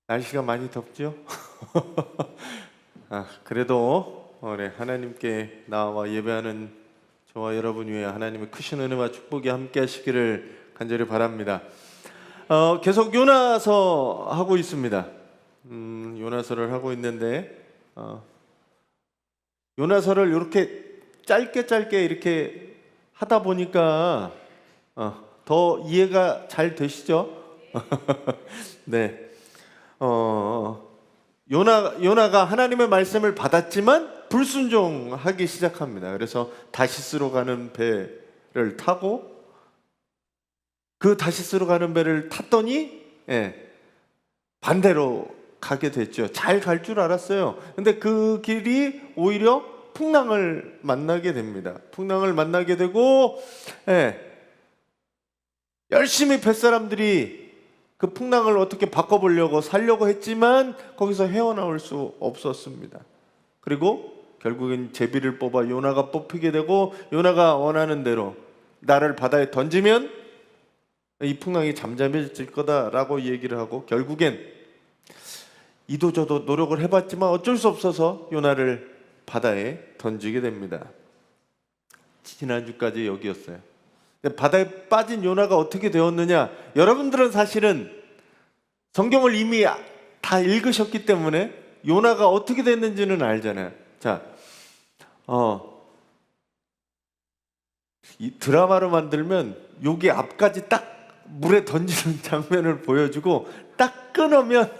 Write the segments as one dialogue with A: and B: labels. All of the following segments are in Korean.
A: 날씨가 많이 덥죠? 그래도 우리 하나님께 나와 예배하는 저와 여러분 위에 하나님의 크신 은혜와 축복이 함께 하시기를 간절히 바랍니다. 계속 요나서 하고 있습니다. 요나서를 하고 있는데 요나서를 이렇게 짧게 이렇게 하다 보니까 더 이해가 잘 되시죠? 네. 요나가 하나님의 말씀을 받았지만 불순종하기 시작합니다. 그래서 다시스로 가는 배를 타고 그 다시스로 가는 배를 탔더니 반대로 가게 됐죠. 잘 갈 줄 알았어요. 근데 그 길이 오히려 풍랑을 만나게 됩니다. 풍랑을 만나게 되고 열심히 뱃사람들이 그 풍랑을 어떻게 바꿔보려고 살려고 했지만 거기서 헤어나올 수 없었습니다. 그리고 결국엔 제비를 뽑아 요나가 뽑히게 되고 요나가 원하는 대로 나를 바다에 던지면 이 풍랑이 잠잠해질 거다라고 얘기를 하고 결국엔 이도저도 노력을 해봤지만 어쩔 수 없어서 요나를 바다에 던지게 됩니다. 지난주까지 여기였어요. 바다에 빠진 요나가 어떻게 되었느냐? 여러분들은 사실은 성경을 이미 다 읽으셨기 때문에 요나가 어떻게 됐는지는 알잖아요. 자, 이 드라마로 만들면 여기 앞까지 딱 물에 던지는 장면을 보여주고 딱 끊으면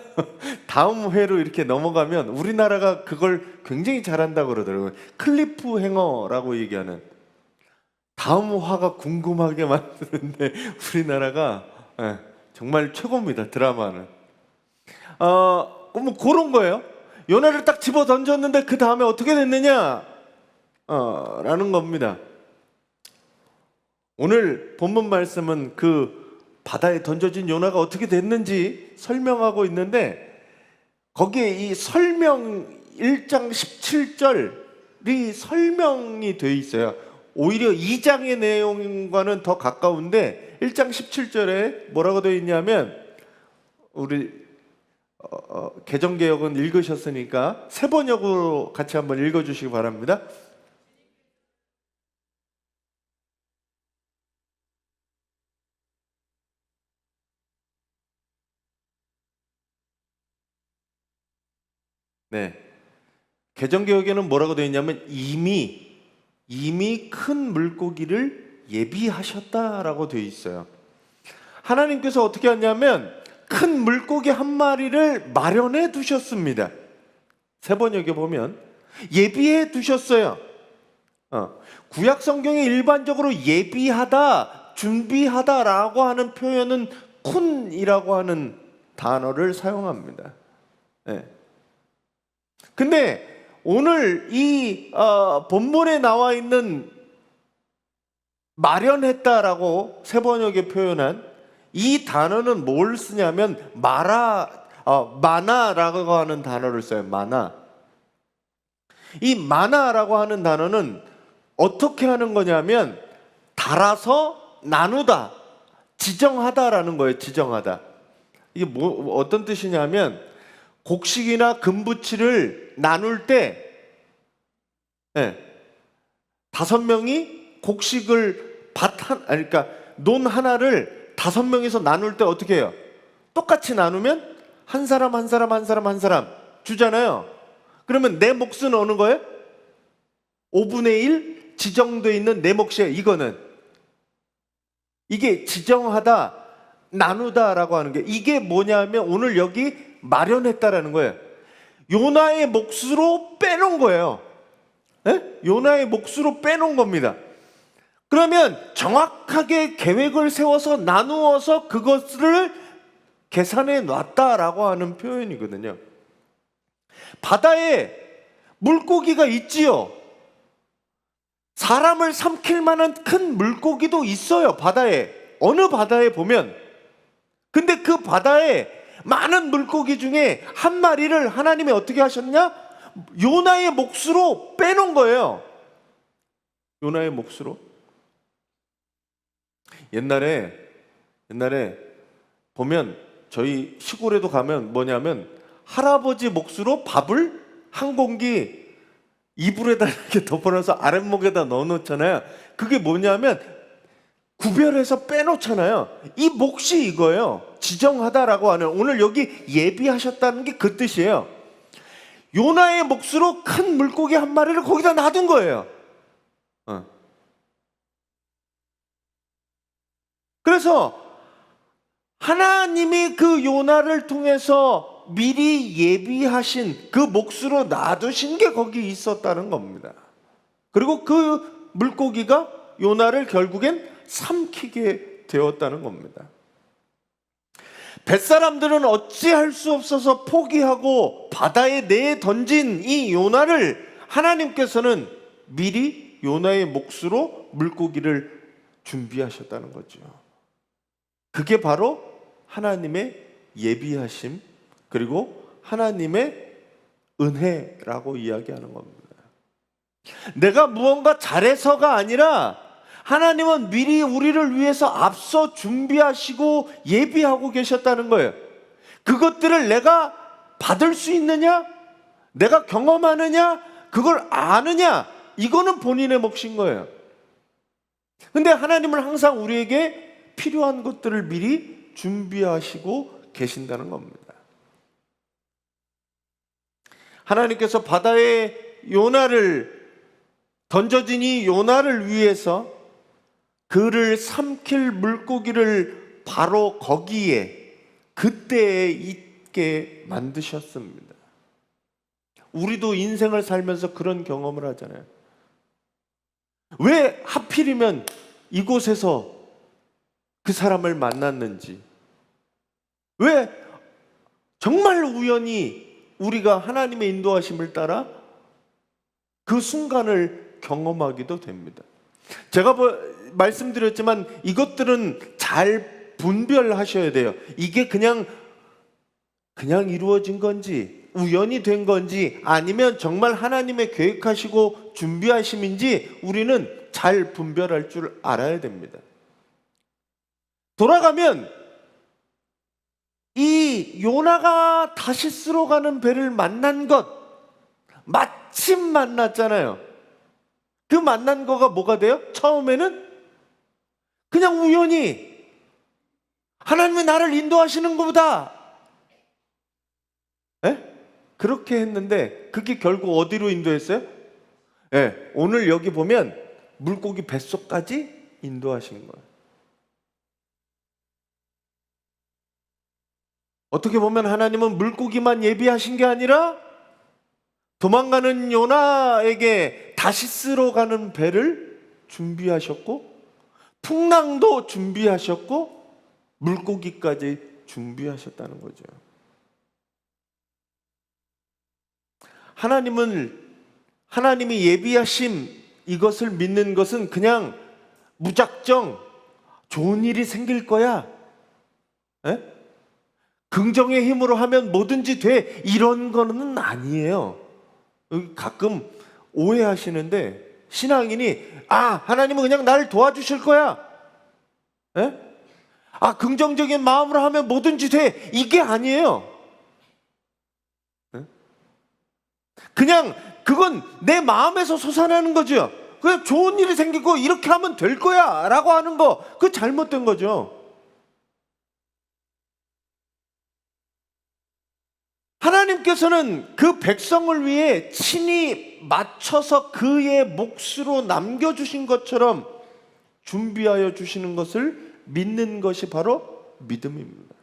A: 다음 회로 이렇게 넘어가면 우리나라가 그걸 굉장히 잘한다고 그러더라고요. 클리프 행어라고 얘기하는. 다음 화가 궁금하게 만드는데 우리나라가 정말 최고입니다. 드라마는. 뭐 그런 거예요. 요나를 딱 집어 던졌는데 그 다음에 어떻게 됐느냐? 라는 겁니다. 오늘 본문 말씀은 그 바다에 던져진 요나가 어떻게 됐는지 설명하고 있는데 거기에 이 설명 1장 17절이 설명이 돼 있어요. 오히려 2장의 내용과는 더 가까운데 1장 17절에 뭐라고 되어 있냐면 우리 개정개역은 읽으셨으니까 세번역으로 같이 한번 읽어주시기 바랍니다. 네, 개정개역에는 뭐라고 되어 있냐면 이미 큰 물고기를 예비하셨다라고 되어 있어요. 하나님께서 어떻게 하냐면 큰 물고기 한 마리를 마련해 두셨습니다. 세번역에 보면 예비해 두셨어요. 구약 성경에 일반적으로 예비하다, 준비하다라고 하는 표현은 쿤이라고 하는 단어를 사용합니다. 근데 오늘 이 본문에 나와 있는 마련했다라고 세번역에 표현한 이 단어는 뭘 쓰냐면 마나라고 하는 단어를 써요. 마나. 이 마나라고 하는 단어는 어떻게 하는 거냐면 달아서 나누다, 지정하다라는 거예요. 지정하다. 이게 어떤 뜻이냐면 곡식이나 금부치를 나눌 때 5명이 곡식을 그러니까 논 하나를 5명이서 나눌 때 어떻게 해요? 똑같이 나누면 한 사람 주잖아요. 그러면 내 몫은 어느 거예요? 5분의 1 지정되어 있는 내 몫이에요. 이거는 이게 지정하다, 나누다라고 하는 게 이게 뭐냐면 오늘 여기 마련했다라는 거예요. 요나의 몫으로 빼놓은 거예요. 요나의 몫으로 빼놓은 겁니다. 그러면 정확하게 계획을 세워서 나누어서 그것을 계산해 놨다라고 하는 표현이거든요. 바다에 물고기가 있지요. 사람을 삼킬 만한 큰 물고기도 있어요. 바다에. 어느 바다에 보면. 근데 그 바다에 많은 물고기 중에 한 마리를 하나님이 어떻게 하셨냐? 요나의 몫으로 빼놓은 거예요. 요나의 몫으로. 옛날에 보면 저희 시골에도 가면 뭐냐면 할아버지 몫으로 밥을 한 공기 이불에다 이렇게 덮어놔서 아랫목에다 넣어놓잖아요. 그게 뭐냐면 구별해서 빼놓잖아요. 이 몫이 이거예요. 지정하다라고 하는, 오늘 여기 예비하셨다는 게 그 뜻이에요. 요나의 몫으로 큰 물고기 한 마리를 거기다 놔둔 거예요. 그래서 하나님이 그 요나를 통해서 미리 예비하신 그 몫으로 놔두신 게 거기 있었다는 겁니다. 그리고 그 물고기가 요나를 결국엔 삼키게 되었다는 겁니다. 뱃사람들은 어찌할 수 없어서 포기하고 바다에 내던진 이 요나를 하나님께서는 미리 요나의 몫으로 물고기를 준비하셨다는 거죠. 그게 바로 하나님의 예비하심, 그리고 하나님의 은혜라고 이야기하는 겁니다. 내가 무언가 잘해서가 아니라 하나님은 미리 우리를 위해서 앞서 준비하시고 예비하고 계셨다는 거예요. 그것들을 내가 받을 수 있느냐? 내가 경험하느냐? 그걸 아느냐? 이거는 본인의 몫인 거예요. 근데 하나님은 항상 우리에게 필요한 것들을 미리 준비하시고 계신다는 겁니다. 하나님께서 바다에 요나를 던져진 이 요나를 위해서 그를 삼킬 물고기를 바로 거기에 그때에 있게 만드셨습니다. 우리도 인생을 살면서 그런 경험을 하잖아요. 왜 하필이면 이곳에서 그 사람을 만났는지, 왜 정말 우연히 우리가 하나님의 인도하심을 따라 그 순간을 경험하기도 됩니다. 제가 말씀드렸지만 이것들은 잘 분별하셔야 돼요. 이게 그냥 이루어진 건지 우연이 된 건지 아니면 정말 하나님의 계획하시고 준비하심인지 우리는 잘 분별할 줄 알아야 됩니다. 돌아가면 이 요나가 다시스로 가는 배를 만난 것, 마침 만났잖아요. 그 만난 거가 뭐가 돼요? 처음에는 그냥 우연히 하나님이 나를 인도하시는 것보다 그렇게 했는데 그게 결국 어디로 인도했어요? 오늘 여기 보면 물고기 뱃속까지 인도하신 거예요. 어떻게 보면 하나님은 물고기만 예비하신 게 아니라 도망가는 요나에게 다시스로 가는 배를 준비하셨고 풍랑도 준비하셨고 물고기까지 준비하셨다는 거죠. 하나님이 예비하심 이것을 믿는 것은 그냥 무작정 좋은 일이 생길 거야, 긍정의 힘으로 하면 뭐든지 돼, 이런 거는 아니에요. 가끔 오해하시는데 신앙인이 하나님은 그냥 나를 도와주실 거야, 긍정적인 마음으로 하면 뭐든지 돼, 이게 아니에요. 그냥 그건 내 마음에서 솟아나는 거죠. 그냥 좋은 일이 생기고 이렇게 하면 될 거야 라고 하는 거, 그거 잘못된 거죠. 하나님께서는 그 백성을 위해 친히 맞춰서 그의 몫으로 남겨주신 것처럼 준비하여 주시는 것을 믿는 것이 바로 믿음입니다.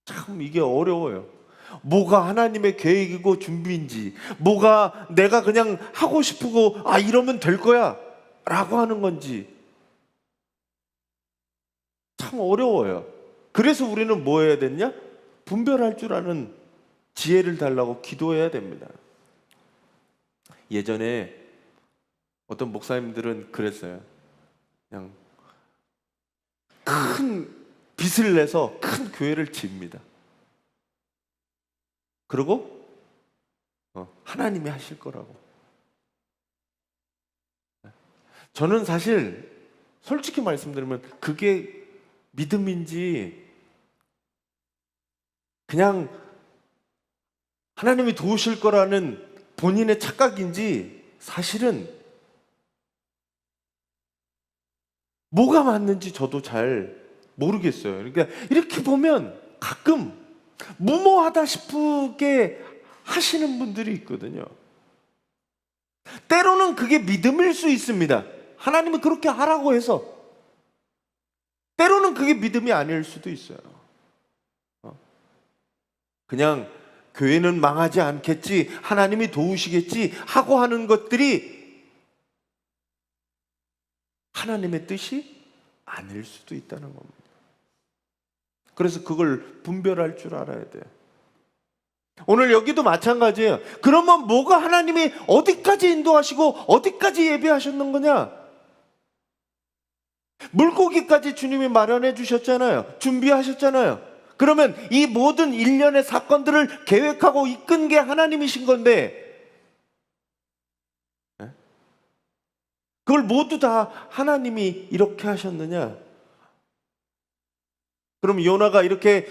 A: 참 이게 어려워요. 뭐가 하나님의 계획이고 준비인지, 뭐가 내가 그냥 하고 싶고 이러면 될 거야 라고 하는 건지 참 어려워요. 그래서 우리는 뭐 해야 되냐? 분별할 줄 아는 지혜를 달라고 기도해야 됩니다. 예전에 어떤 목사님들은 그랬어요. 그냥 큰 빚을 내서 큰 교회를 집니다. 그리고 하나님이 하실 거라고. 저는 사실 솔직히 말씀드리면 그게 믿음인지 그냥 하나님이 도우실 거라는 본인의 착각인지 사실은 뭐가 맞는지 저도 잘 모르겠어요. 그러니까 이렇게 보면 가끔 무모하다 싶게 하시는 분들이 있거든요. 때로는 그게 믿음일 수 있습니다. 하나님은 그렇게 하라고 해서. 때로는 그게 믿음이 아닐 수도 있어요. 그냥 교회는 망하지 않겠지, 하나님이 도우시겠지 하고 하는 것들이 하나님의 뜻이 아닐 수도 있다는 겁니다. 그래서 그걸 분별할 줄 알아야 돼요. 오늘 여기도 마찬가지예요. 그러면 뭐가 하나님이 어디까지 인도하시고 어디까지 예비하셨는 거냐? 물고기까지 주님이 마련해 주셨잖아요. 준비하셨잖아요. 그러면 이 모든 일련의 사건들을 계획하고 이끈 게 하나님이신 건데 그걸 모두 다 하나님이 이렇게 하셨느냐? 그럼 요나가 이렇게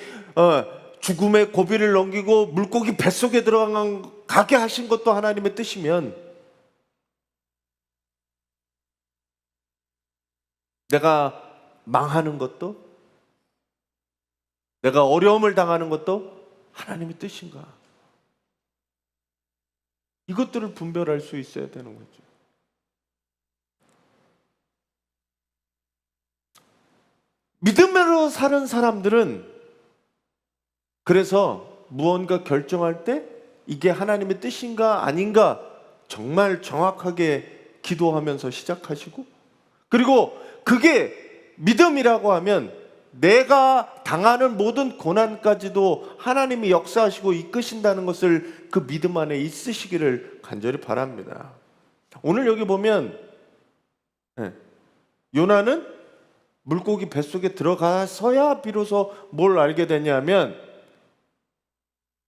A: 죽음의 고비를 넘기고 물고기 뱃속에 가게 하신 것도 하나님의 뜻이면 내가 망하는 것도 내가 어려움을 당하는 것도 하나님의 뜻인가? 이것들을 분별할 수 있어야 되는 거죠. 믿음으로 사는 사람들은 그래서 무언가 결정할 때 이게 하나님의 뜻인가 아닌가 정말 정확하게 기도하면서 시작하시고, 그리고 그게 믿음이라고 하면 내가 당하는 모든 고난까지도 하나님이 역사하시고 이끄신다는 것을 그 믿음 안에 있으시기를 간절히 바랍니다. 오늘 여기 보면 요나는 물고기 뱃속에 들어가서야 비로소 뭘 알게 되냐면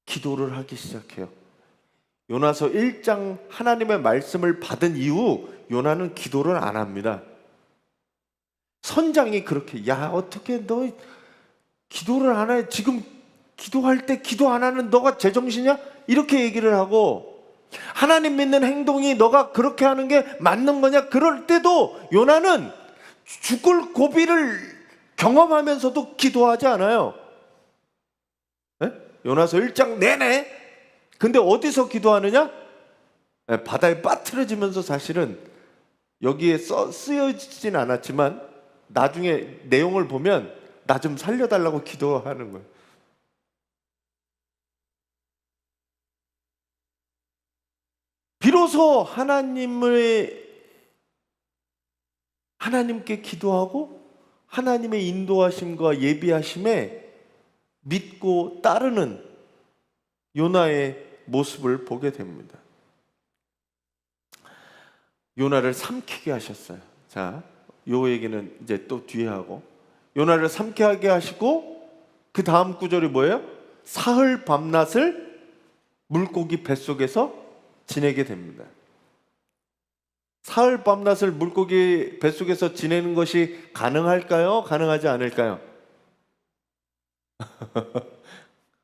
A: 기도를 하기 시작해요. 요나서 1장 하나님의 말씀을 받은 이후 요나는 기도를 안 합니다. 선장이 그렇게, 야 어떻게 너 기도를 안 해? 지금 기도할 때 기도 안 하는 너가 제정신이야? 이렇게 얘기를 하고, 하나님 믿는 행동이 너가 그렇게 하는 게 맞는 거냐? 그럴 때도 요나는 죽을 고비를 경험하면서도 기도하지 않아요. 요나서 1장 내내. 근데 어디서 기도하느냐? 바다에 빠뜨려지면서 사실은 여기에 쓰여지진 않았지만 나중에 내용을 보면 나 좀 살려달라고 기도하는 거예요. 비로소 하나님께 기도하고 하나님의 인도하심과 예비하심에 믿고 따르는 요나의 모습을 보게 됩니다. 요나를 삼키게 하셨어요. 자, 요 얘기는 이제 또 뒤에 하고, 요나를 삼키게 하시고 그 다음 구절이 뭐예요? 사흘 밤낮을 물고기 뱃속에서 지내게 됩니다. 사흘 밤낮을 물고기 뱃속에서 지내는 것이 가능할까요? 가능하지 않을까요?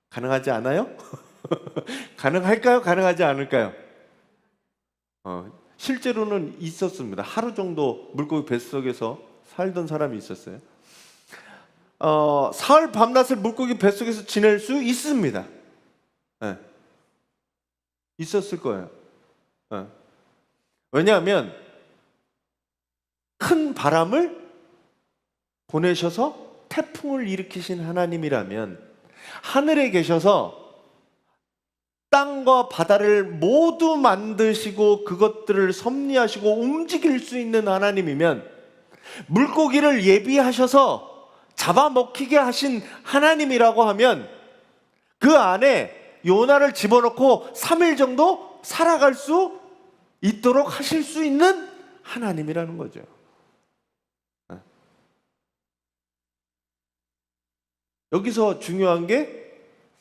A: 가능하지 않아요? 가능할까요? 가능하지 않을까요? 실제로는 있었습니다. 하루 정도 물고기 뱃속에서 살던 사람이 있었어요. 사흘 밤낮을 물고기 뱃속에서 지낼 수 있습니다. 있었을 거예요. 왜냐하면 큰 바람을 보내셔서 태풍을 일으키신 하나님이라면 하늘에 계셔서 땅과 바다를 모두 만드시고 그것들을 섭리하시고 움직일 수 있는 하나님이면, 물고기를 예비하셔서 잡아먹히게 하신 하나님이라고 하면 그 안에 요나를 집어넣고 3일 정도 살아갈 수 있도록 하실 수 있는 하나님이라는 거죠. 여기서 중요한 게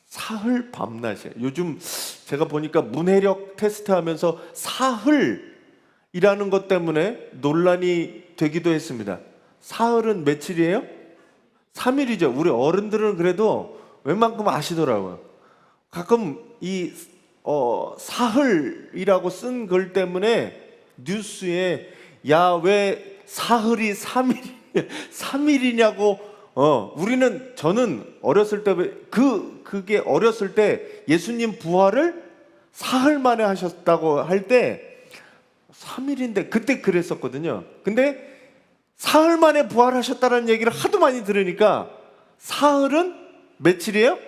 A: 사흘 밤낮이에요. 요즘 제가 보니까 문해력 테스트하면서 사흘이라는 것 때문에 논란이 되기도 했습니다. 사흘은 며칠이에요? 3일이죠. 우리 어른들은 그래도 웬만큼 아시더라고요. 가끔 이 사흘이라고 쓴 글 때문에 뉴스에 야, 왜 사흘이 3일이냐고 저는 어렸을 때 그게 어렸을 때 예수님 부활을 사흘 만에 하셨다고 할 때 3일인데 그때 그랬었거든요. 근데 사흘 만에 부활하셨다는 얘기를 하도 많이 들으니까 사흘은 며칠이에요?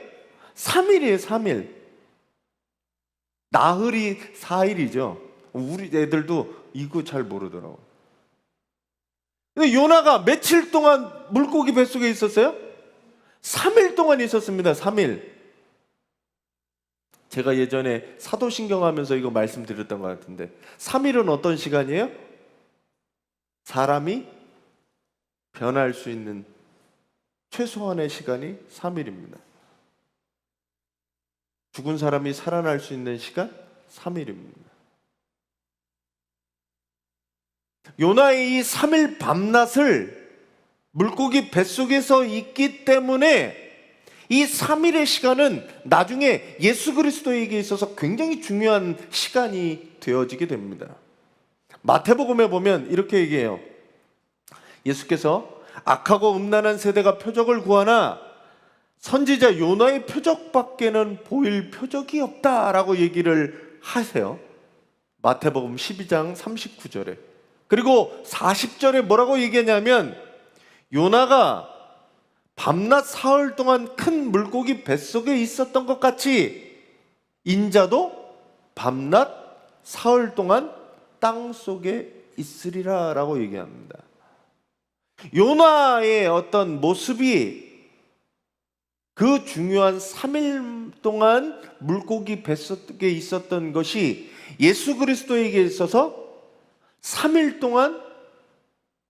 A: 3일이에요. 3일. 나흘이 4일이죠. 우리 애들도 이거 잘 모르더라고요. 근데 요나가 며칠 동안 물고기 뱃속에 있었어요? 3일 동안 있었습니다. 3일. 제가 예전에 사도신경 하면서 이거 말씀드렸던 것 같은데 3일은 어떤 시간이에요? 사람이 변할 수 있는 최소한의 시간이 3일입니다. 죽은 사람이 살아날 수 있는 시간 3일입니다. 요나의 이 3일 밤낮을 물고기 뱃속에서 있기 때문에 이 3일의 시간은 나중에 예수 그리스도에게 있어서 굉장히 중요한 시간이 되어지게 됩니다. 마태복음에 보면 이렇게 얘기해요. 예수께서 악하고 음란한 세대가 표적을 구하나 선지자 요나의 표적밖에는 보일 표적이 없다라고 얘기를 하세요. 마태복음 12장 39절에. 그리고 40절에 뭐라고 얘기하냐면 요나가 밤낮 사흘 동안 큰 물고기 뱃속에 있었던 것 같이 인자도 밤낮 사흘 동안 땅 속에 있으리라 라고 얘기합니다. 요나의 어떤 모습이 그 중요한 3일 동안 물고기 뱃속에 있었던 것이 예수 그리스도에게 있어서 3일 동안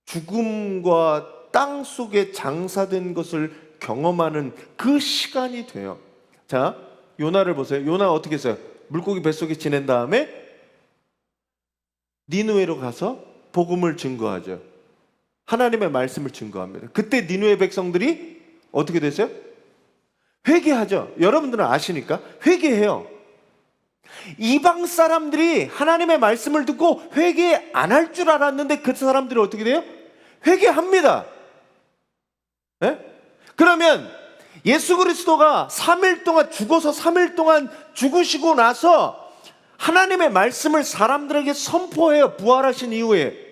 A: 죽음과 땅 속에 장사된 것을 경험하는 그 시간이 돼요. 자, 요나를 보세요. 요나 어떻게 했어요? 물고기 뱃속에 지낸 다음에 니느웨로 가서 복음을 증거하죠. 하나님의 말씀을 증거합니다. 그때 니느웨 백성들이 어떻게 됐어요? 회개하죠. 여러분들은 아시니까 회개해요. 이방 사람들이 하나님의 말씀을 듣고 회개 안 할 줄 알았는데 그 사람들이 어떻게 돼요? 회개합니다. 네? 그러면 예수 그리스도가 3일 동안 죽어서 3일 동안 죽으시고 나서 하나님의 말씀을 사람들에게 선포해요. 부활하신 이후에.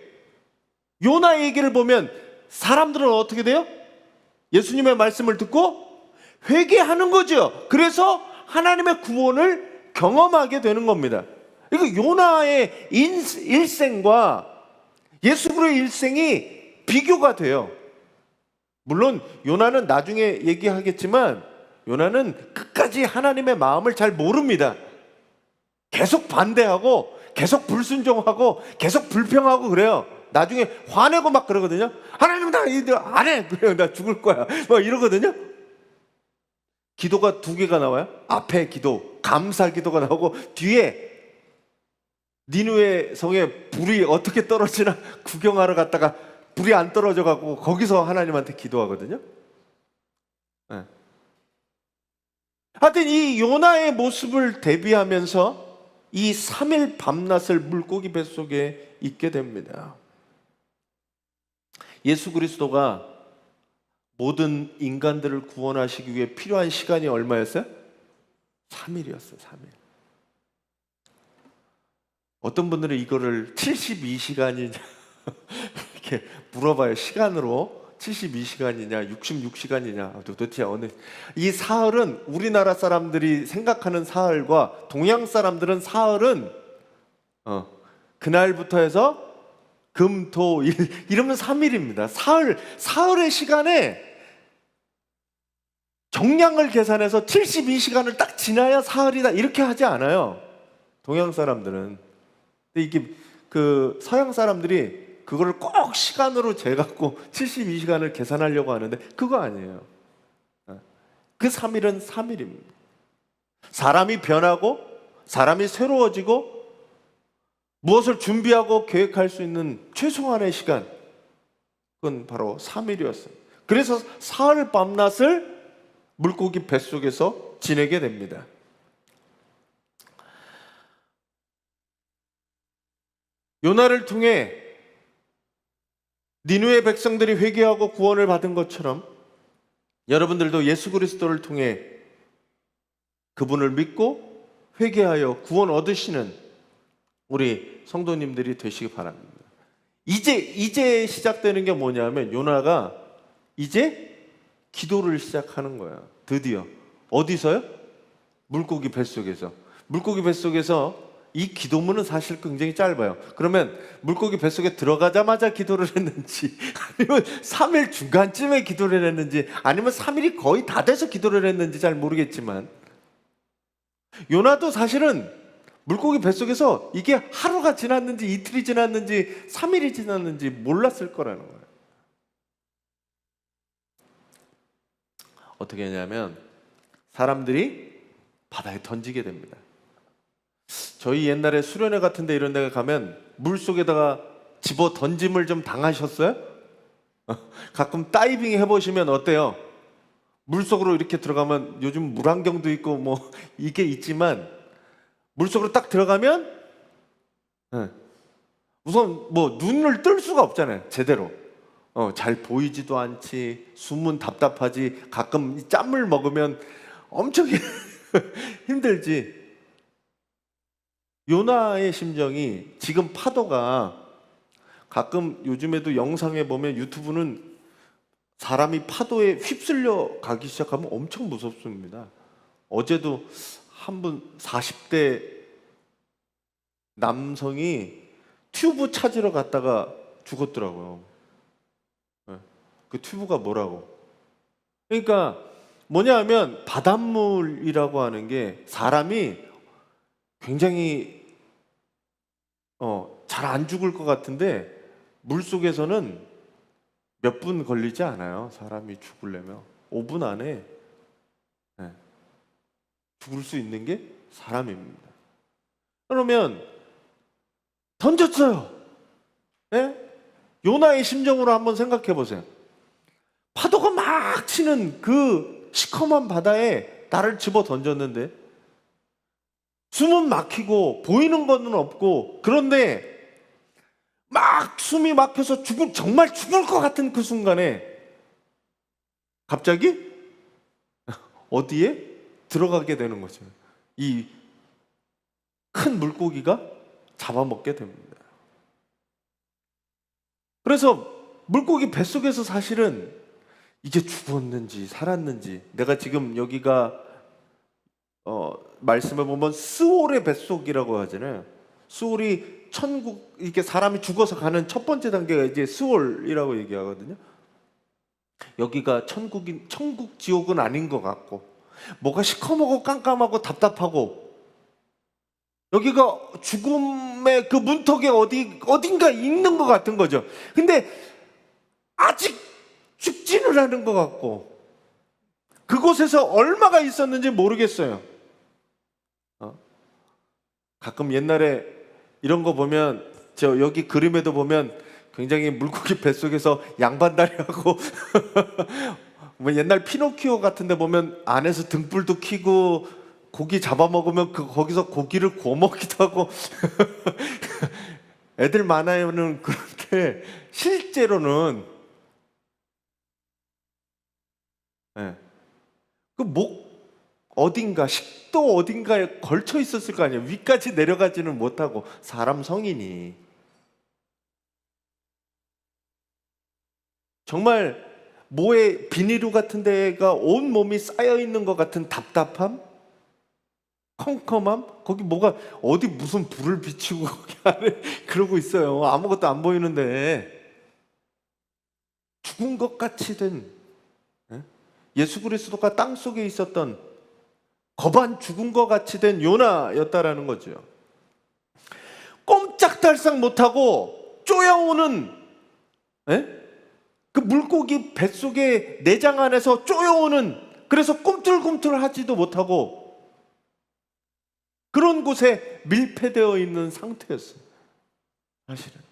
A: 요나 얘기를 보면 사람들은 어떻게 돼요? 예수님의 말씀을 듣고 회개하는 거죠. 그래서 하나님의 구원을 경험하게 되는 겁니다. 이거 요나의 일생과 예수 그리스도의 일생이 비교가 돼요. 물론 요나는 나중에 얘기하겠지만 요나는 끝까지 하나님의 마음을 잘 모릅니다. 계속 반대하고 계속 불순종하고 계속 불평하고 그래요. 나중에 화내고 막 그러거든요. 하나님 나 안 해. 그래요. 나 죽을 거야. 막 이러거든요. 기도가 두 개가 나와요. 앞에 기도, 감사 기도가 나오고 뒤에 니느웨 성에 불이 어떻게 떨어지나 구경하러 갔다가 불이 안 떨어져 갖고 거기서 하나님한테 기도하거든요. 네. 하여튼 이 요나의 모습을 대비하면서 이 3일 밤낮을 물고기 뱃속에 있게 됩니다. 예수 그리스도가 모든 인간들을 구원하시기 위해 필요한 시간이 얼마였어요? 3일이었어요. 3일. 어떤 분들은 이거를 72시간이냐 이렇게 물어봐요. 시간으로 72시간이냐 66시간이냐 도대체 어느. 이 사흘은 우리나라 사람들이 생각하는 사흘과 동양 사람들은 사흘은 그날부터 해서 금, 토, 일 이러면 3일입니다. 사흘의 시간에 정량을 계산해서 72시간을 딱 지나야 사흘이다 이렇게 하지 않아요. 동양 사람들은. 근데 이게 그 서양 사람들이 그걸 꼭 시간으로 재갖고 72시간을 계산하려고 하는데 그거 아니에요. 그 3일은 3일입니다. 사람이 변하고 사람이 새로워지고 무엇을 준비하고 계획할 수 있는 최소한의 시간, 그건 바로 3일이었어요. 그래서 사흘 밤낮을 물고기 뱃속에서 지내게 됩니다. 요나를 통해 니느웨 백성들이 회개하고 구원을 받은 것처럼 여러분들도 예수 그리스도를 통해 그분을 믿고 회개하여 구원 얻으시는 우리 성도님들이 되시기 바랍니다. 이제 시작되는 게 뭐냐면 요나가 이제 기도를 시작하는 거야. 드디어. 어디서요? 물고기 뱃속에서. 물고기 뱃속에서 이 기도문은 사실 굉장히 짧아요. 그러면 물고기 뱃속에 들어가자마자 기도를 했는지, 아니면 3일 중간쯤에 기도를 했는지, 아니면 3일이 거의 다 돼서 기도를 했는지 잘 모르겠지만, 요나도 사실은 물고기 뱃속에서 이게 하루가 지났는지 이틀이 지났는지 3일이 지났는지 몰랐을 거라는 거예요. 어떻게 했냐면 사람들이 바다에 던지게 됩니다. 저희 옛날에 수련회 같은 데 이런 데 가면 물속에다가 집어 던짐을 좀 당하셨어요? 가끔 다이빙 해보시면 어때요? 물속으로 이렇게 들어가면 요즘 물안경도 있고 뭐 이게 있지만 물속으로 딱 들어가면 우선 뭐 눈을 뜰 수가 없잖아요. 제대로. 잘 보이지도 않지. 숨은 답답하지. 가끔 짠물 먹으면 엄청 힘들지. 요나의 심정이 지금 파도가 가끔 요즘에도 영상에 보면 유튜브는 사람이 파도에 휩쓸려 가기 시작하면 엄청 무섭습니다. 어제도 한 분 40대 남성이 튜브 찾으러 갔다가 죽었더라고요. 그 튜브가 뭐라고? 그러니까 뭐냐 하면 바닷물이라고 하는 게 사람이 굉장히 잘 안 죽을 것 같은데 물속에서는 몇 분 걸리지 않아요. 사람이 죽으려면 5분 안에 죽을 수 있는 게 사람입니다. 그러면 던졌어요. 요나의 심정으로 한번 생각해 보세요. 파도가 막 치는 그 시커먼 바다에 나를 집어 던졌는데 숨은 막히고 보이는 거는 없고, 그런데 막 숨이 막혀서 정말 죽을 것 같은 그 순간에 갑자기 어디에 들어가게 되는 거죠. 이 큰 물고기가 잡아먹게 됩니다. 그래서 물고기 뱃속에서 사실은 이게 죽었는지 살았는지, 내가 지금 여기가 말씀을 보면 스올의 뱃속이라고 하잖아요. 스올이 천국, 이렇게 사람이 죽어서 가는 첫 번째 단계가 이제 스올이라고 얘기하거든요. 여기가 천국 지옥은 아닌 것 같고, 뭐가 시커멓고 깜깜하고 답답하고, 여기가 죽음의 그 문턱에 어딘가 있는 것 같은 거죠. 근데 아직 죽지는 않은 것 같고, 그곳에서 얼마가 있었는지 모르겠어요. 가끔 옛날에 이런 거 보면, 저 여기 그림에도 보면 굉장히 물고기 뱃속에서 양반다리하고 뭐 옛날 피노키오 같은 데 보면 안에서 등불도 켜고 고기 잡아먹으면 거기서 고기를 구워 먹기도 하고 애들 만화에는 그런데 실제로는 그 목 어딘가, 식도 어딘가에 걸쳐 있었을 거 아니에요. 위까지 내려가지는 못하고, 사람 성인이 정말 모에 비닐루 같은 데가 온 몸이 쌓여 있는 것 같은 답답함, 컴컴함, 거기 뭐가 어디 무슨 불을 비추고 거기 안에 그러고 있어요. 아무것도 안 보이는데 죽은 것 같이 된, 예수 그리스도가 땅 속에 있었던 거반 죽은 것 같이 된 요나였다라는 거죠. 꼼짝달싹 못하고 쪼여오는 그 물고기 뱃속에 내장 안에서 쪼여오는, 그래서 꿈틀꿈틀하지도 못하고 그런 곳에 밀폐되어 있는 상태였어요. 사실은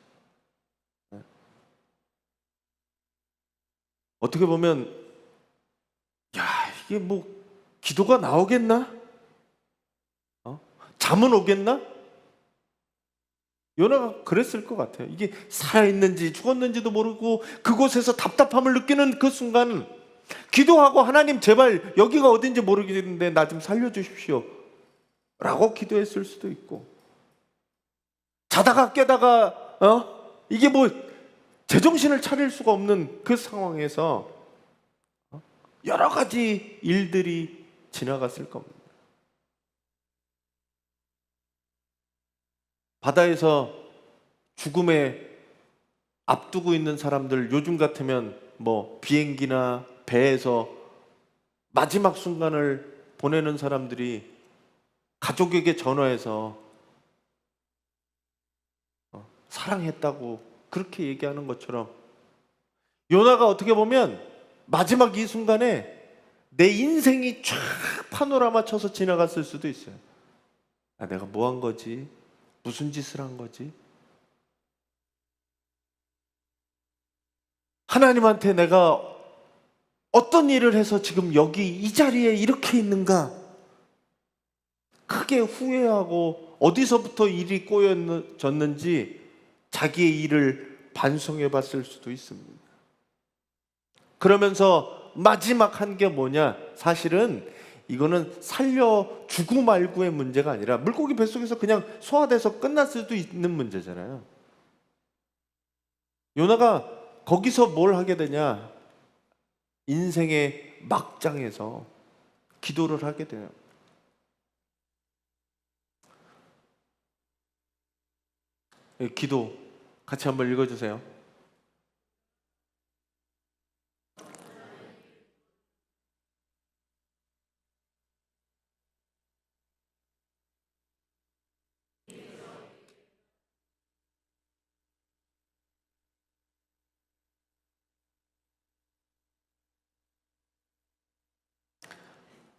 A: 어떻게 보면 이게 뭐 기도가 나오겠나? 잠은 오겠나? 요나가 그랬을 것 같아요. 이게 살아있는지 죽었는지도 모르고 그곳에서 답답함을 느끼는 그 순간 기도하고, 하나님 제발 여기가 어딘지 모르겠는데 나 좀 살려주십시오 라고 기도했을 수도 있고, 자다가 깨다가 이게 뭐 제정신을 차릴 수가 없는 그 상황에서 여러 가지 일들이 지나갔을 겁니다. 바다에서 죽음에 앞두고 있는 사람들, 요즘 같으면 뭐 비행기나 배에서 마지막 순간을 보내는 사람들이 가족에게 전화해서 사랑했다고 그렇게 얘기하는 것처럼, 요나가 어떻게 보면 마지막 이 순간에 내 인생이 쫙 파노라마 쳐서 지나갔을 수도 있어요. 내가 뭐 한 거지? 무슨 짓을 한 거지? 하나님한테 내가 어떤 일을 해서 지금 여기 이 자리에 이렇게 있는가? 크게 후회하고 어디서부터 일이 꼬여졌는지 자기의 일을 반성해 봤을 수도 있습니다. 그러면서 마지막 한 게 뭐냐? 사실은 이거는 살려주고 말고의 문제가 아니라 물고기 뱃속에서 그냥 소화돼서 끝날 수도 있는 문제잖아요. 요나가 거기서 뭘 하게 되냐? 인생의 막장에서 기도를 하게 돼요. 기도 같이 한번 읽어주세요.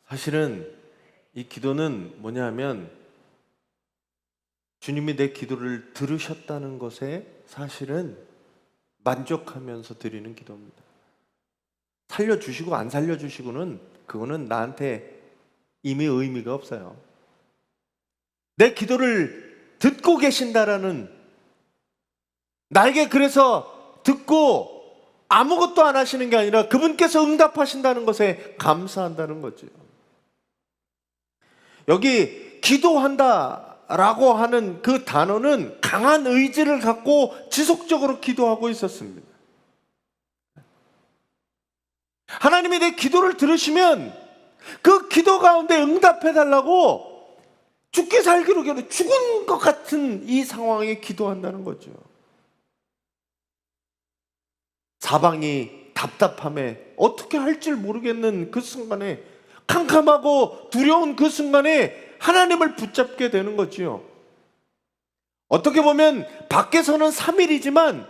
A: 사실은 이 기도는 뭐냐 하면 주님이 내 기도를 들으셨다는 것에 사실은 만족하면서 드리는 기도입니다. 살려주시고 안 살려주시고는 그거는 나한테 이미 의미가 없어요. 내 기도를 듣고 계신다라는, 나에게 그래서 듣고 아무것도 안 하시는 게 아니라 그분께서 응답하신다는 것에 감사한다는 거죠. 여기 기도한다라고 하는 그 단어는 강한 의지를 갖고 지속적으로 기도하고 있었습니다. 하나님이 내 기도를 들으시면 그 기도 가운데 응답해 달라고 죽기 살기로 죽은 것 같은 이 상황에 기도한다는 거죠. 사방이 답답함에 어떻게 할 줄 모르겠는 그 순간에, 캄캄하고 두려운 그 순간에 하나님을 붙잡게 되는 거지요. 어떻게 보면 밖에서는 3일이지만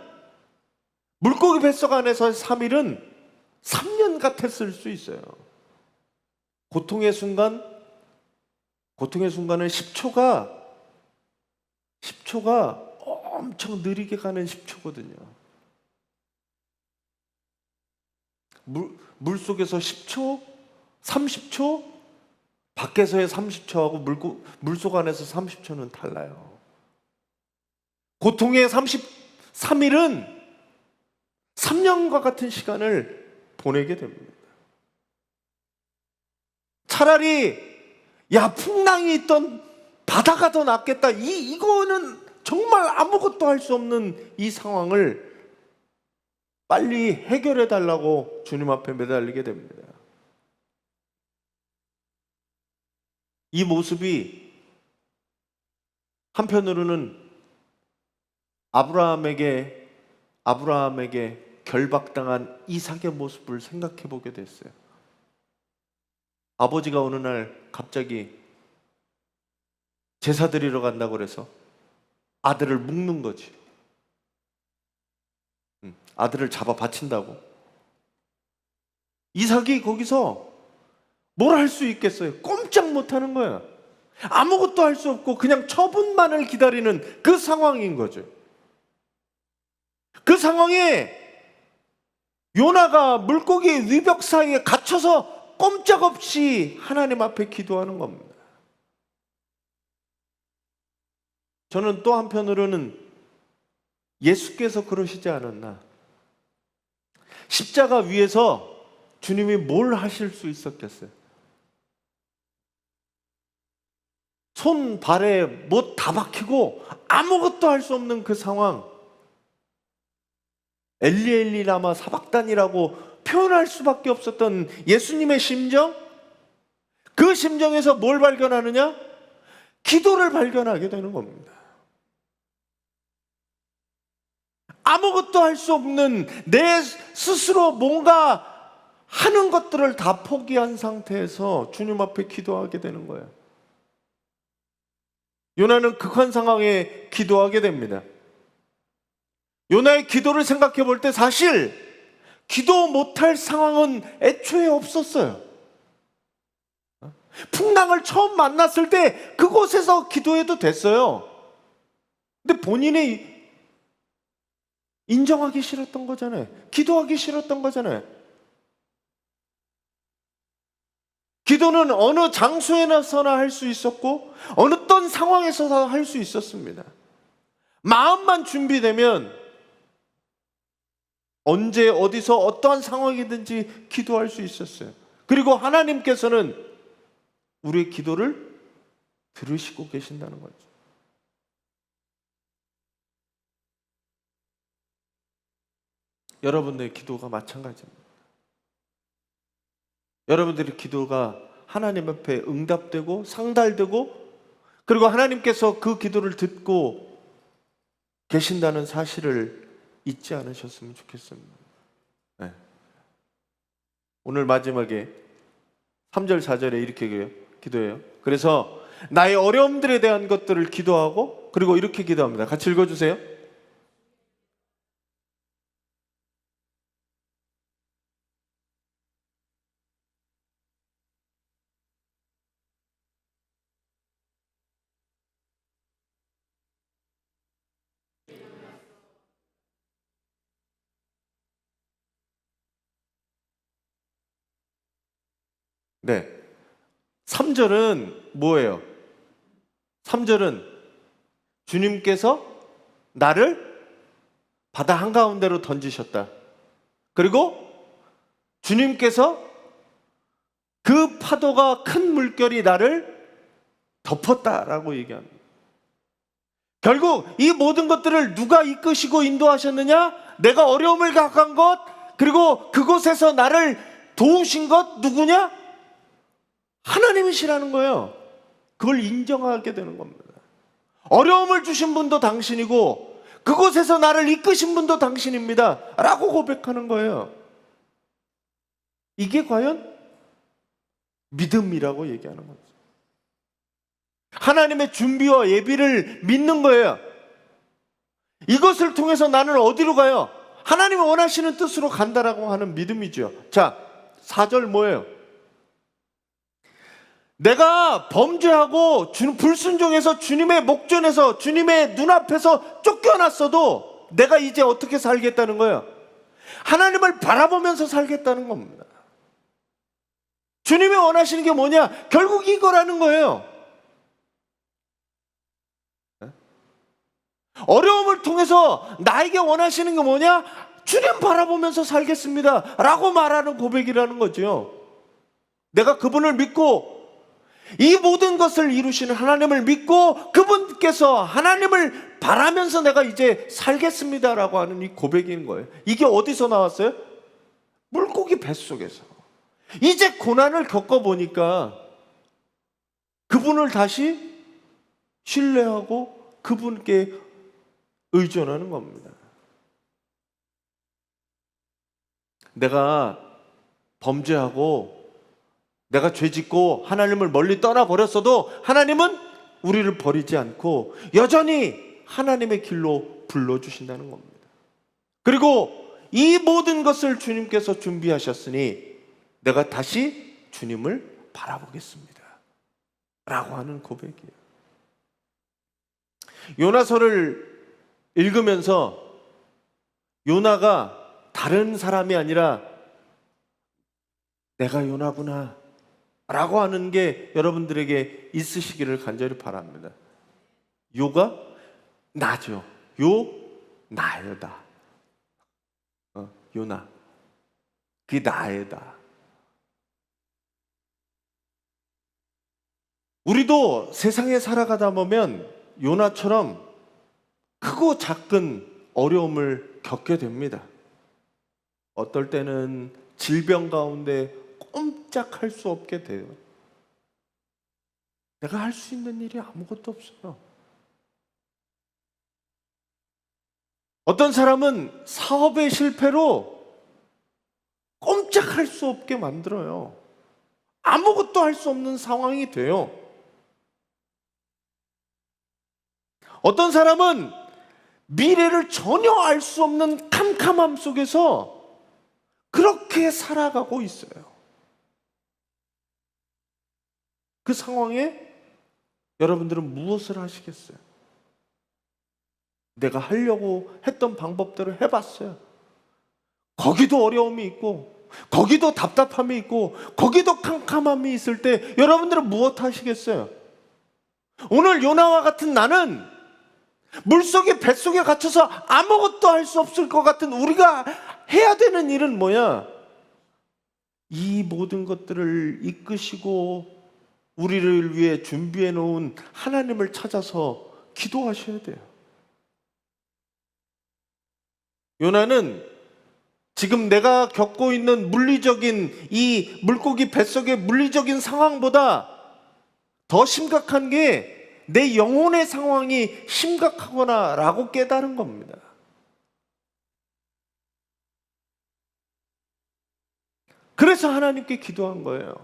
A: 물고기 뱃속 안에서 3일은 3년 같았을 수 있어요. 고통의 순간은 10초가 엄청 느리게 가는 10초거든요. 물속에서 10초, 30초, 밖에서의 30초하고 물속 안에서 30초는 달라요. 고통의 33일은 3년과 같은 시간을 보내게 됩니다. 차라리 풍랑이 있던 바다가 더 낫겠다. 이거는 정말 아무것도 할 수 없는 이 상황을 빨리 해결해 달라고 주님 앞에 매달리게 됩니다. 이 모습이 한편으로는 아브라함에게 결박당한 이삭의 모습을 생각해 보게 됐어요. 아버지가 어느 날 갑자기 제사 드리러 간다고 그래서 아들을 묶는 거지. 아들을 잡아 바친다고. 이삭이 거기서 뭘 할 수 있겠어요? 꼼짝 못하는 거야. 아무것도 할 수 없고 그냥 처분만을 기다리는 그 상황인 거죠. 그 상황에 요나가 물고기 위벽 사이에 갇혀서 꼼짝없이 하나님 앞에 기도하는 겁니다. 저는 또 한편으로는 예수께서 그러시지 않았나. 십자가 위에서 주님이 뭘 하실 수 있었겠어요? 손, 발에 뭐 다 박히고 아무것도 할 수 없는 그 상황. 엘리 엘리 라마 사박단이라고 표현할 수밖에 없었던 예수님의 심정? 그 심정에서 뭘 발견하느냐? 기도를 발견하게 되는 겁니다. 아무것도 할 수 없는 내 스스로 뭔가 하는 것들을 다 포기한 상태에서 주님 앞에 기도하게 되는 거예요. 요나는 극한 상황에 기도하게 됩니다. 요나의 기도를 생각해 볼 때 사실 기도 못할 상황은 애초에 없었어요. 풍랑을 처음 만났을 때 그곳에서 기도해도 됐어요. 근데 본인이 인정하기 싫었던 거잖아요. 기도하기 싫었던 거잖아요. 기도는 어느 장소에서나 할 수 있었고 어느 어떤 상황에서나 할 수 있었습니다. 마음만 준비되면 언제 어디서 어떠한 상황이든지 기도할 수 있었어요. 그리고 하나님께서는 우리의 기도를 들으시고 계신다는 거죠. 여러분들의 기도가 마찬가지입니다. 여러분들의 기도가 하나님 앞에 응답되고 상달되고 그리고 하나님께서 그 기도를 듣고 계신다는 사실을 잊지 않으셨으면 좋겠습니다. 네. 오늘 마지막에 3절 4절에 이렇게 기도해요. 그래서 나의 어려움들에 대한 것들을 기도하고 그리고 이렇게 기도합니다. 같이 읽어주세요. 네. 3절은 뭐예요? 3절은 주님께서 나를 바다 한가운데로 던지셨다. 그리고 주님께서 그 파도가 큰 물결이 나를 덮었다라고 얘기합니다. 결국 이 모든 것들을 누가 이끄시고 인도하셨느냐? 내가 어려움을 겪은 것, 그리고 그곳에서 나를 도우신 것 누구냐? 하나님이시라는 거예요. 그걸 인정하게 되는 겁니다. 어려움을 주신 분도 당신이고 그곳에서 나를 이끄신 분도 당신입니다 라고 고백하는 거예요. 이게 과연 믿음이라고 얘기하는 거죠. 하나님의 준비와 예비를 믿는 거예요. 이것을 통해서 나는 어디로 가요? 하나님이 원하시는 뜻으로 간다라고 하는 믿음이죠. 자, 4절 뭐예요? 내가 범죄하고 불순종해서 주님의 목전에서 주님의 눈앞에서 쫓겨났어도 내가 이제 어떻게 살겠다는 거예요? 하나님을 바라보면서 살겠다는 겁니다. 주님이 원하시는 게 뭐냐? 결국 이거라는 거예요. 어려움을 통해서 나에게 원하시는 게 뭐냐? 주님 바라보면서 살겠습니다 라고 말하는 고백이라는 거죠. 내가 그분을 믿고 이 모든 것을 이루시는 하나님을 믿고 그분께서 하나님을 바라면서 내가 이제 살겠습니다라고 하는 이 고백인 거예요. 이게 어디서 나왔어요? 물고기 뱃속에서. 이제 고난을 겪어보니까 그분을 다시 신뢰하고 그분께 의존하는 겁니다. 내가 범죄하고 내가 죄짓고 하나님을 멀리 떠나버렸어도 하나님은 우리를 버리지 않고 여전히 하나님의 길로 불러주신다는 겁니다. 그리고 이 모든 것을 주님께서 준비하셨으니 내가 다시 주님을 바라보겠습니다 라고 하는 고백이에요. 요나서를 읽으면서 요나가 다른 사람이 아니라 내가 요나구나 라고 하는 게 여러분들에게 있으시기를 간절히 바랍니다. 요가 나죠. 나예다. 요나. 그게 나예다. 우리도 세상에 살아가다 보면 요나처럼 크고 작은 어려움을 겪게 됩니다. 어떨 때는 질병 가운데 꼼짝할 수 없게 돼요. 내가 할 수 있는 일이 아무것도 없어요. 어떤 사람은 사업의 실패로 꼼짝할 수 없게 만들어요. 아무것도 할 수 없는 상황이 돼요. 어떤 사람은 미래를 전혀 알 수 없는 캄캄함 속에서 그렇게 살아가고 있어요. 그 상황에 여러분들은 무엇을 하시겠어요? 내가 하려고 했던 방법대로 해봤어요. 거기도 어려움이 있고, 거기도 답답함이 있고, 거기도 캄캄함이 있을 때 여러분들은 무엇 하시겠어요? 오늘 요나와 같은 나는 물속에 뱃속에 갇혀서 아무것도 할 수 없을 것 같은 우리가 해야 되는 일은 뭐야? 이 모든 것들을 이끄시고 우리를 위해 준비해 놓은 하나님을 찾아서 기도하셔야 돼요. 요나는 지금 내가 겪고 있는 물리적인 이 물고기 뱃속의 물리적인 상황보다 더 심각한 게 내 영혼의 상황이 심각하구나 라고 깨달은 겁니다. 그래서 하나님께 기도한 거예요.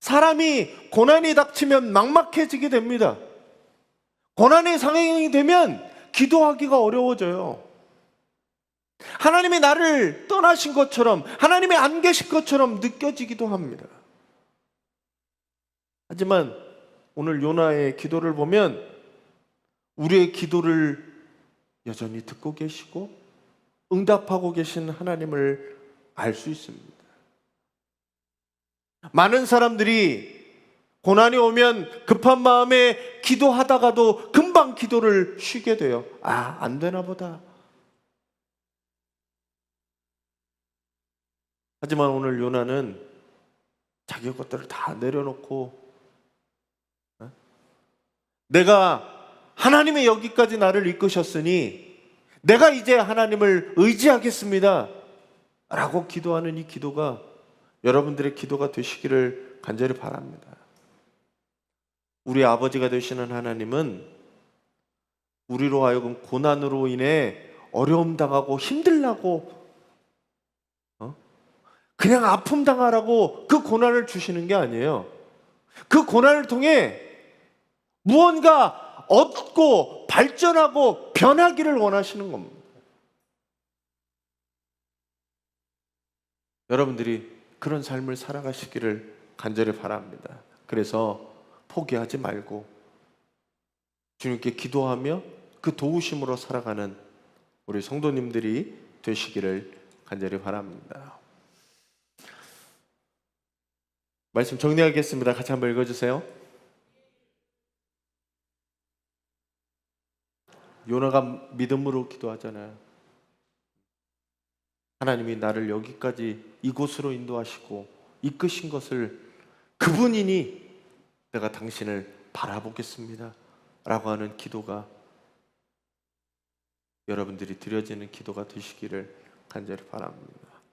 A: 사람이 고난이 닥치면 막막해지게 됩니다. 고난의 상황이 되면 기도하기가 어려워져요. 하나님이 나를 떠나신 것처럼, 하나님이 안 계신 것처럼 느껴지기도 합니다. 하지만 오늘 요나의 기도를 보면 우리의 기도를 여전히 듣고 계시고 응답하고 계신 하나님을 알 수 있습니다. 많은 사람들이 고난이 오면 급한 마음에 기도하다가도 금방 기도를 쉬게 돼요. 안 되나 보다. 하지만 오늘 요나는 자기 것들을 다 내려놓고 내가 하나님의 여기까지 나를 이끄셨으니 내가 이제 하나님을 의지하겠습니다 라고 기도하는 이 기도가 여러분들의 기도가 되시기를 간절히 바랍니다. 우리 아버지가 되시는 하나님은 우리로 하여금 고난으로 인해 어려움 당하고 힘들라고 그냥 아픔 당하라고 그 고난을 주시는 게 아니에요. 그 고난을 통해 무언가 얻고 발전하고 변하기를 원하시는 겁니다. 여러분들이 그런 삶을 살아가시기를 간절히 바랍니다. 그래서 포기하지 말고 주님께 기도하며 그 도우심으로 살아가는 우리 성도님들이 되시기를 간절히 바랍니다. 말씀 정리하겠습니다. 같이 한번 읽어주세요. 요나가 믿음으로 기도하잖아요. 하나님이 나를 여기까지 이곳으로 인도하시고 이끄신 것을 그분이니 내가 당신을 바라보겠습니다 라고 하는 기도가 여러분들이 드려지는 기도가 되시기를 간절히 바랍니다.